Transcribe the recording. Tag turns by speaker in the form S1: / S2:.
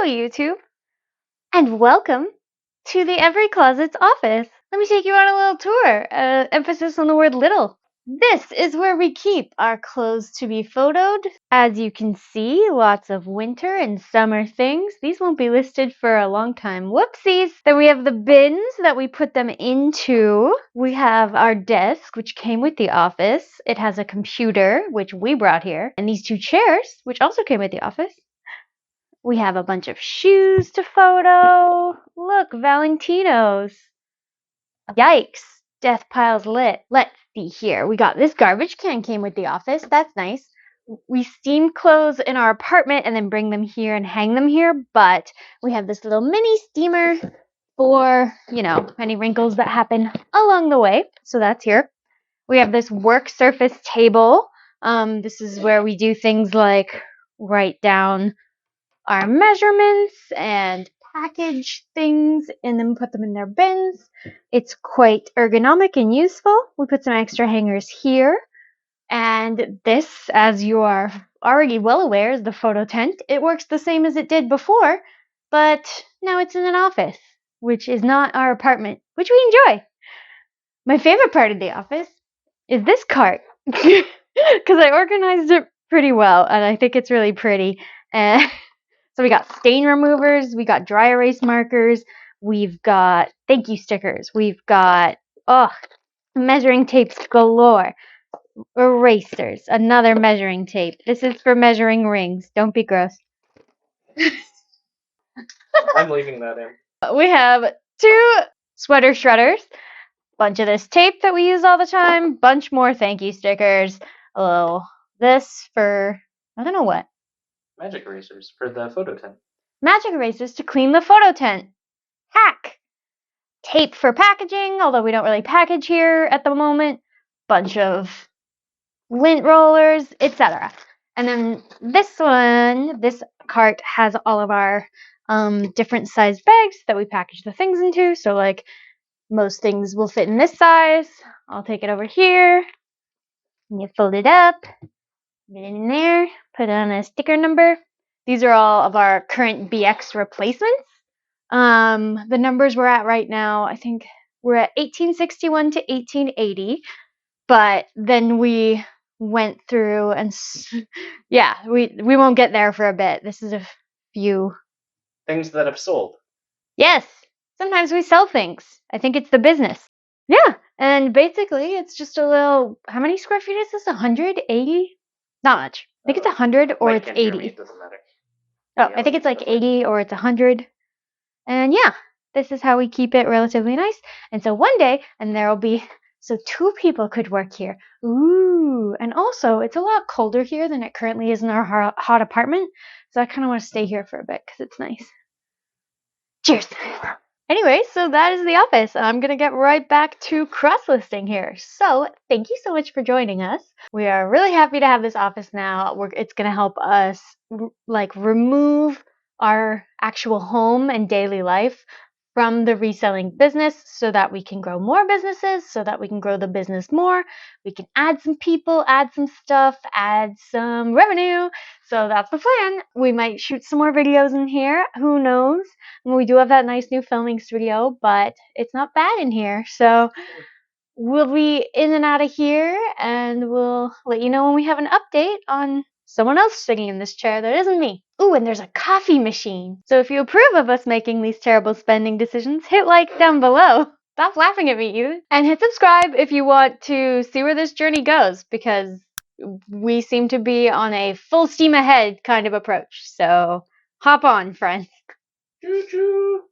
S1: YouTube, and welcome to the Every Closet's office. Let me take you on a little tour. Emphasis on the word little. This is where we keep our clothes to be photoed. As you can see, lots of winter and summer things. These won't be listed for a long time. Whoopsies! Then we have the bins that we put them into. We have our desk, which came with the office. It has a computer, which we brought here. And these two chairs, which also came with the office. We have a bunch of shoes to photo. Look, Valentino's. Yikes. Death pile's lit. Let's see here. We got this garbage can came with the office. That's nice. We steam clothes in our apartment and then bring them here and hang them here, but we have this little mini steamer for, any wrinkles that happen along the way. So that's here. We have this work surface table. This is where we do things like write down our measurements and package things and then put them in their bins. It's quite ergonomic and useful. We put some extra hangers here. And this, as you are already well aware, is the photo tent. It works the same as it did before, but now it's in an office, which is not our apartment, which we enjoy. My favorite part of the office is this cart, because I organized it pretty well, and I think it's really pretty. And so we got stain removers, we got dry erase markers, we've got thank you stickers, we've got, measuring tapes galore, erasers, another measuring tape. This is for measuring rings. Don't be gross.
S2: I'm leaving that in.
S1: We have 2 sweater shredders, bunch of this tape that we use all the time, bunch more thank you stickers, a little this for, I don't know what.
S2: Magic erasers for the photo tent.
S1: Magic erasers to clean the photo tent. Hack. Tape for packaging, although we don't really package here at the moment. Bunch of lint rollers, etc. And then this cart has all of our different size bags that we package the things into. So like most things will fit in this size. I'll take it over here. And you fold it up, get it in there, put on a sticker number. These are all of our current BX replacements. The numbers we're at right now, I think we're at 1861 to 1880, but then we went through and we won't get there for a bit. This is a few
S2: things that have sold.
S1: Yes, sometimes we sell things. I think it's the business. Yeah, and basically it's just a little, how many square feet is this? 180? Not much. I think it's 100 or it's 80.
S2: It doesn't matter.
S1: Oh, I think it's like 80 or it's 100. And yeah, this is how we keep it relatively nice. And so one day, and there will be, so 2 people could work here. Ooh, and also it's a lot colder here than it currently is in our hot apartment. So I kind of want to stay here for a bit because it's nice. Cheers. Anyway, so that is the office. I'm going to get right back to cross-listing here. So thank you so much for joining us. We are really happy to have this office now. It's going to help us remove our actual home and daily life from the reselling business so that we can grow more businesses, so that we can grow the business more. We can add some people, add some stuff, add some revenue. So that's the plan. We might shoot some more videos in here. Who knows? We do have that nice new filming studio, but it's not bad in here. So we'll be in and out of here, and we'll let you know when we have an update on someone else sitting in this chair that isn't me. Ooh, and there's a coffee machine. So if you approve of us making these terrible spending decisions, hit like down below. Stop laughing at me, Ethan. And hit subscribe if you want to see where this journey goes, because we seem to be on a full steam ahead kind of approach. So hop on, friends.
S2: Choo-choo.